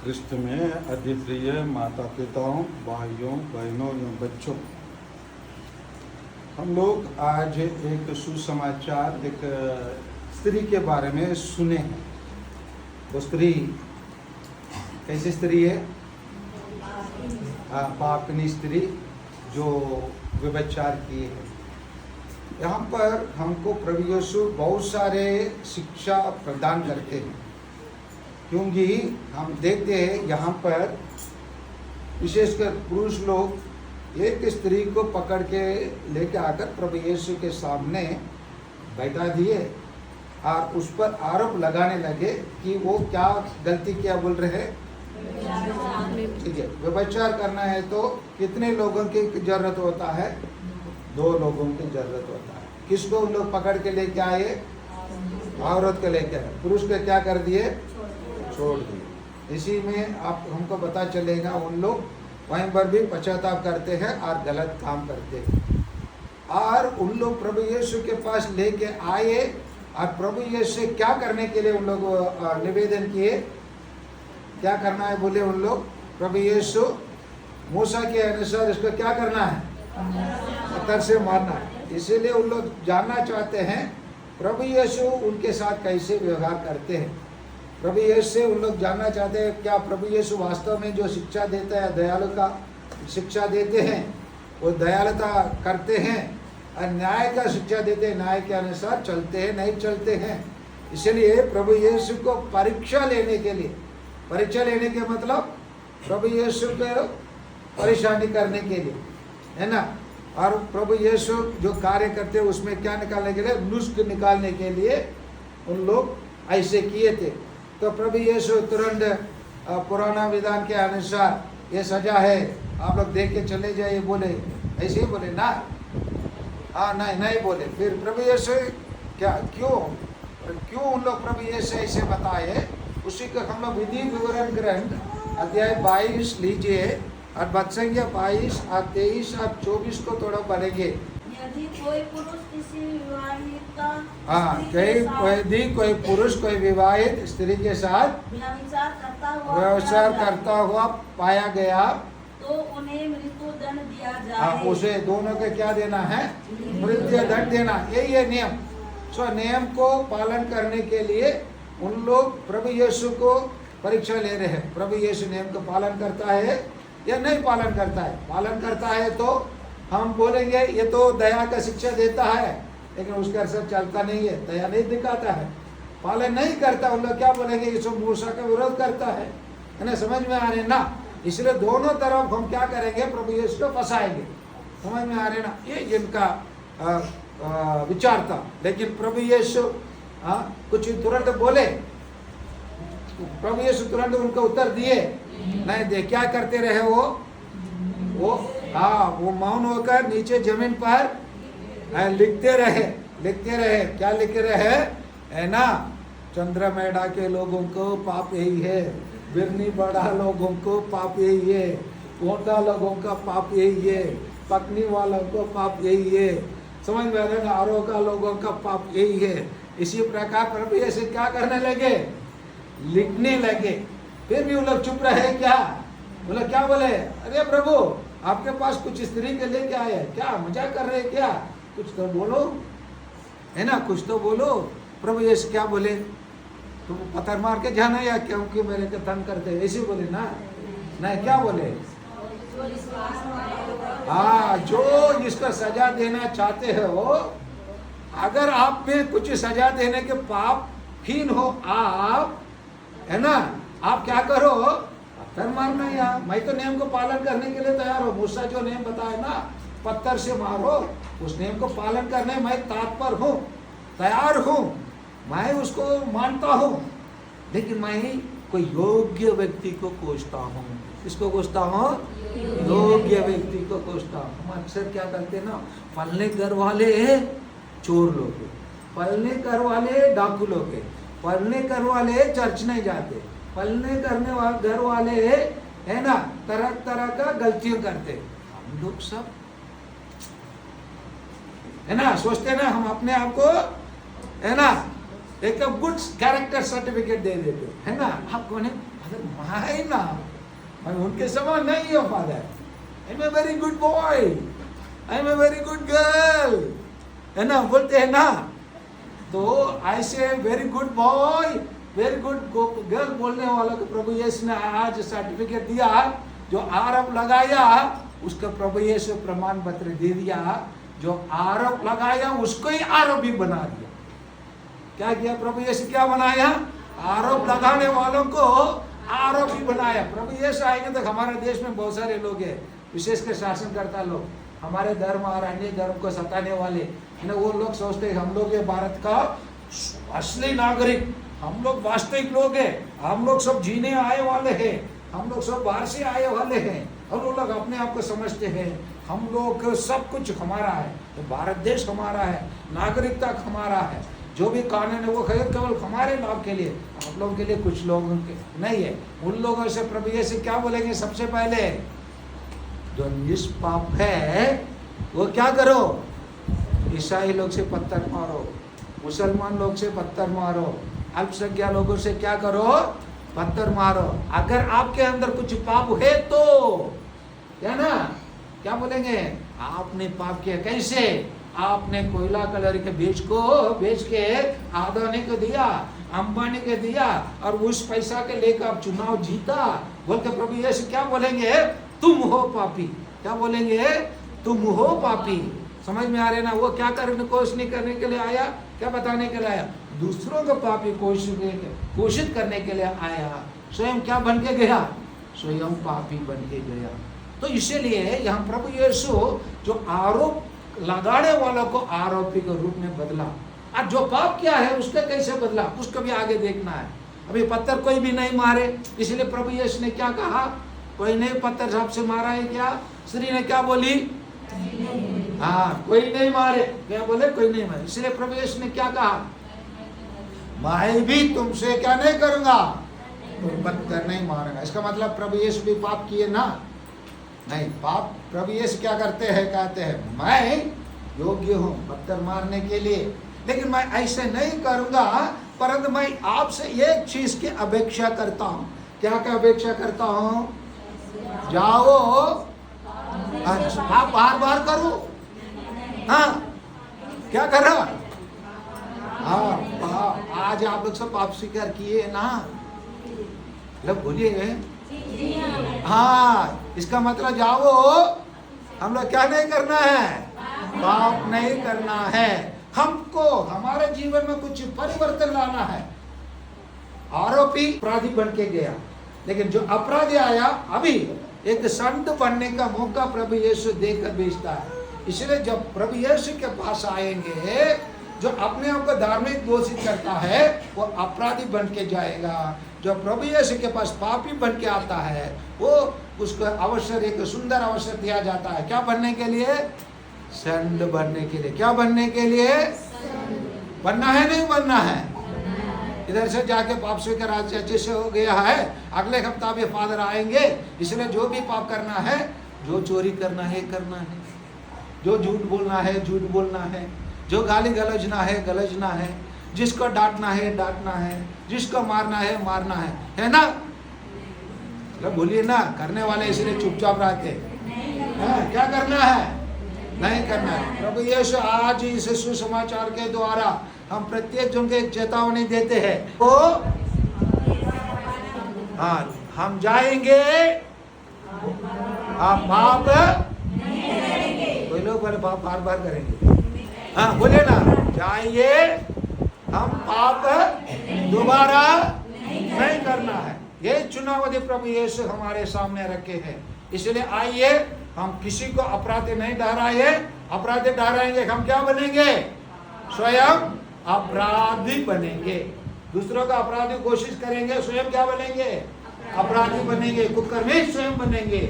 ख्रिस्त में अति प्रिय माता पिताओं, भाइयों, बहनों एवं बच्चों, हम लोग आज एक सुसमाचार एक स्त्री के बारे में सुने हैं। वो स्त्री कैसी स्त्री है? पापिनी स्त्री जो व्यभिचार की है। यहाँ पर हमको प्रभु यीशु बहुत सारे शिक्षा प्रदान करते हैं, क्योंकि हम देखते हैं यहाँ पर विशेषकर पुरुष लोग एक स्त्री को पकड़ के लेकर आकर प्रभु यीशु के सामने बैठा दिए और उस पर आरोप लगाने लगे कि वो क्या गलती किया बोल रहे हैं। ठीक है, व्यभिचार करना है तो कितने लोगों की जरूरत होता है? 2 लोगों की जरूरत होता है। किसको उन लोग पकड़ के लेके आए? औरत को लेकर। पुरुष को क्या कर दिए? छोड़ दिए। इसी में आप हमको पता चलेगा उन लोग वहीं पर भी पश्चाताप करते हैं और गलत काम करते हैं। और उन लोग प्रभु यीशु के पास लेके आए और प्रभु यीशु से क्या करने के लिए उन लोग निवेदन किए? क्या करना है बोले उन लोग? प्रभु यीशु मूसा के अनुसार इसको क्या करना है? पत्थर से मारना है। इसीलिए उन लोग जानना चाहते हैं प्रभु यीशु उनके साथ कैसे व्यवहार करते हैं। प्रभु यीशु से उन लोग जानना चाहते हैं क्या प्रभु यीशु वास्तव में जो शिक्षा देता है, दयालु का शिक्षा देते हैं, वो दयालुता करते हैं और न्याय का शिक्षा देते हैं, न्याय के अनुसार चलते हैं नहीं चलते हैं। इसलिए प्रभु यीशु को परीक्षा लेने के लिए, परीक्षा लेने के मतलब प्रभु यीशु को परेशानी करने के लिए, है ना। और प्रभु यीशु जो कार्य करते हैं उसमें क्या निकालने के लिए? नुस्ख निकालने के लिए उन लोग ऐसे किए थे। तो प्रभु यीशु तुरंत पुराना विधान के अनुसार ये सजा है, आप लोग देख के चले जाइए बोले, ऐसे ही बोले ना? हाँ, नहीं बोले। फिर प्रभु यीशु क्या क्यों उन लोग प्रभु यीशु ऐसे बताए? उसी का हम लोग विधि विवरण ग्रंथ अध्याय 22 लीजिए और वत्संख्या 22 और 23 और 24 को थोड़ा पढ़ेंगे। यदि कोई पुरुष किसी कोई पुरुष कोई विवाहित स्त्री के साथ व्यभिचार करता हुआ पाया गया तो उन्हें मृत्यु दंड दिया जाए। उसे दोनों के क्या देना है? मृत्यु दंड देना। यही है नियम। नियम को पालन करने के लिए उन लोग प्रभु यीशु को परीक्षा ले रहे हैं। प्रभु यीशु नियम को पालन करता है या नहीं पालन करता है? पालन करता है तो हम बोलेंगे ये तो दया का शिक्षा देता है, लेकिन उसका असर चलता नहीं है, दया नहीं दिखाता है। पालन नहीं करता, उन लोग क्या बोलेंगे? ये सब मूसा का विरोध करता है ना। समझ में आ रहे ना? इसलिए दोनों तरफ हम क्या करेंगे? प्रभु यीशु को फंसाएंगे। समझ में आ रहे ना? ये इनका विचार था। लेकिन प्रभु यीशु कुछ तुरंत बोले, प्रभु यीशु तुरंत उनको उत्तर दिए नहीं दे। क्या करते रहे वो मौन होकर नीचे जमीन पर लिखते रहे। क्या लिख रहे है ना? चंद्रमेढ़ा के लोगों को पाप यही है, बिरनी बड़ा लोगों को पाप यही है, कोटा लोगों का पाप यही है, पकनी वालों को पाप यही है। समझ में आ रहे ना? आरोगा लोगों का पाप यही है। इसी प्रकार प्रभु यीशु क्या करने लगे? लिखने लगे। फिर भी वो लोग चुप रहे। क्या वो लोग क्या बोले? अरे प्रभु, आपके पास कुछ स्त्री के लेके आए, क्या मजाक कर रहे हैं क्या? कुछ तो बोलो, है ना? कुछ तो बोलो। प्रभु यीशु क्या बोले? तुम पत्थर मार के जाना या क्योंकि मेरे को तंग करते? ऐसे बोले ना? नहीं, क्या बोले? हाँ, जो जिसका सजा देना चाहते हो, अगर आप में कुछ सजा देने के पापहीन हो आप, है ना, आप क्या करो? पत्थर मारना। या मैं तो नियम को पालन करने के लिए तैयार हूँ। मूसा जो नियम बताया ना, पत्थर से मारो, उस नियम को पालन करने मैं तत्पर हूँ, तैयार हूँ, मैं उसको मानता हूँ। लेकिन मैं कोई योग्य व्यक्ति को खोजता हूँ। किसको खोजता हूँ? योग्य व्यक्ति को खोजता हूँ। हम अक्सर क्या करते ना, पलने घर वाले चोर लोग, पलने घर वाले डाकू लोग, पलने घर वाले चर्च नहीं जाते, पलने करने वाले घर वाले है ना तरह तरह का गलतियां करते। हम लोग सब है ना सोचते ना हम अपने आप को, है ना, एक गुड कैरेक्टर सर्टिफिकेट दे देते, है ना। आप कौन है? मैं ना, मैं उनके समान नहीं हूँ father, I am a very good boy, I am a very good girl, है ना, बोलते हैं ना। तो ऐसे very good boy, very good girl बोलने वालों को प्रभु यीशु ने आज सर्टिफिकेट दिया, जो आरोप लगाया उसका प्रभु यीशु प्रमाण पत्र दे दिया, जो आरोप लगाया उसको ही आरोपी बना दिया। क्या किया प्रभु यीशु, क्या बनाया, आरोप लगाने वालों को आरोपी बनाया। प्रभु यीशु आएंगे तो हमारे देश में बहुत सारे लोग हैं, विशेषकर शासनकर्ता लोग, हमारे धर्म और अन्य धर्म को सताने वाले है ना, वो लोग सोचते हैं हम लोग ये भारत का असली नागरिक, हम लोग वास्तविक लोग हैं, हम लोग सब जीने आए वाले हैं, हम लोग सब बाहर से आए वाले हैं, और वो लोग अपने आप को समझते हैं हम लोग सब कुछ हमारा है, तो भारत देश हमारा है, नागरिकता हमारा है, जो भी कानून है वो केवल हमारे लाभ के लिए, आप लोगों के लिए कुछ लोगों के नहीं है। उन लोगों से प्रभु यीशु क्या बोलेंगे, सबसे पहले जो निष्पाप है वो क्या करो, ईसाई लोग से पत्थर मारो, मुसलमान लोग से पत्थर मारो, अल्पसंख्यक लोगों से क्या करो, पत्थर मारो। अगर आपके अंदर कुछ पाप है तो क्या ना, क्या बोलेंगे, आपने पाप किया, कैसे, आपने कोयला कलर के बेच के अदानी को दिया, अंबानी को दिया, और उस पैसा के लेकर आप चुनाव जीता, बोल के प्रभु यीशु क्या बोलेंगे, तुम हो पापी। क्या बोलेंगे, तुम हो पापी। समझ में आ रहे ना, वो क्या करने, कोशिश नहीं करने के लिए आया, क्या बताने के लिए आया, दूसरों को पापी घोषित करने के लिए आया, स्वयं क्या बन के गया, स्वयं पापी बन के गया। तो इसीलिए यहाँ प्रभु यीशु जो आरोप लगाने वालों को आरोपी के रूप में बदला, और जो पाप किया है उसका कैसे बदला, उसको भी आगे देखना है। अभी पत्थर कोई भी नहीं मारे, इसलिए प्रभु यीशु ने क्या कहा, कोई नहीं पत्थर सांप से मारा है क्या, स्त्री ने क्या बोली, हाँ कोई नहीं मारे, क्या बोले, कोई नहीं मारे, इसलिए प्रभु यीशु ने क्या कहा, मैं भी तुमसे क्या नहीं करूंगा, तुम पत्थर नहीं मारूंगा। इसका मतलब प्रभु यीशु भी पाप किए ना, नहीं, पाप प्रभु यीशु क्या करते हैं, कहते हैं मैं योग्य हूँ पत्थर मारने के लिए, लेकिन मैं ऐसे नहीं करूंगा, परंतु मैं आपसे एक चीज की अपेक्षा करता हूँ। क्या अपेक्षा करता हूँ, जाओ, आप बार करो, हाँ क्या कर रहा, हाँ आज आप लोग सब पाप स्वीकार किए ना, मतलब बोलिए, हाँ इसका मतलब जाओ, हम लोग क्या नहीं करना है, पाप नहीं करना है, हमको हमारे जीवन में कुछ परिवर्तन लाना है। आरोपी अपराधी बन के गया, लेकिन जो अपराधी आया, अभी एक संत बनने का मौका प्रभु यीशु देकर भेजता है। इसलिए जब प्रभु यीशु के पास आएंगे, जो अपने आप को धार्मिक घोषित करता है वो अपराधी बन के जाएगा, जो प्रभु यीशु के पास पापी बन के आता है वो उसको अवसर, एक सुंदर अवसर दिया जाता है, क्या बनने के लिए, संत बनने के लिए। क्या बनने के लिए, बनना है नहीं बनना है, इधर से जाके पाप स्वीकार अच्छे से हो गया है, अगले हफ्ता भी फादर आएंगे, इसलिए जो भी पाप करना है, जो चोरी करना है करना है, जो झूठ बोलना है झूठ बोलना है, जो गाली गलजना है, जिसको डांटना है, जिसको मारना है ना, मतलब बोलिए ना, करने वाले इसलिए चुपचाप रहते हैं, क्या करना है, नहीं करना है। प्रभु यीशु आज इस सुसमाचार के द्वारा हम प्रत्येक जन को एक चेतावनी देते हैं, तो हाँ हम जाएंगे, आप पाप, कोई लोग बोले पाप बार करेंगे, हाँ बोले ना, जाइए, हम पाप दोबारा नहीं करना है। ये चुनाव प्रभु यीशु हमारे सामने रखे हैं, इसलिए आइए, हम किसी को अपराधी नहीं ठहराए, अपराधी ठहराएंगे हम क्या बनेंगे, स्वयं अपराधी बनेंगे, दूसरों का अपराधी कोशिश करेंगे, स्वयं क्या बनेंगे, अपराधी बनेंगे, कुकर्मी स्वयं बनेंगे,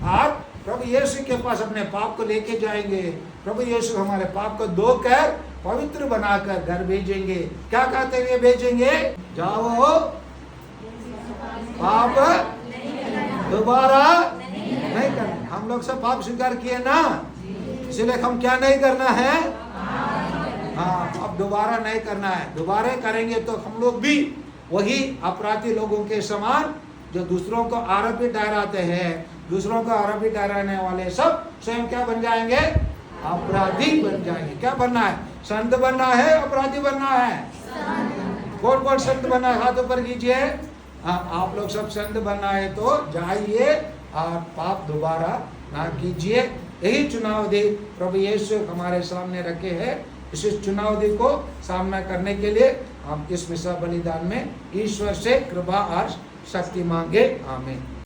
और प्रभु यीशु के पास अपने पाप को लेके जाएंगे। प्रभु यीशु हमारे पाप को धोकर पवित्र बनाकर घर भेजेंगे। क्या कहते हुए भेजेंगे, जाओ, पाप दोबारा नहीं करना। हम लोग सब पाप स्वीकार किए ना, इसलिए हम क्या नहीं करना है, हाँ अब दोबारा नहीं करना है। दोबारा करेंगे तो हम लोग भी वही अपराधी लोगों के समान जो दूसरों को आरोपी ठहराते हैं, दूसरों को आरोपी ठहराने वाले सब स्वयं क्या बन जाएंगे? अपराधी बन जाएंगे। क्या बनना है? संत बनना है, अपराधी बनना है? कौन कौन संत बनना है? हाथ ऊपर कीजिए। आप लोग सब संत बनना है तो जाइए और पाप दोबारा ना कीजिए। यही चुनावधी प्रभु यीशु हमारे सामने रखे हैं। इस चुनावधी को सामना करने के लिए हम इस मिसा बलिदान में ईश्वर से कृपा और शक्ति मांगे। आमीन।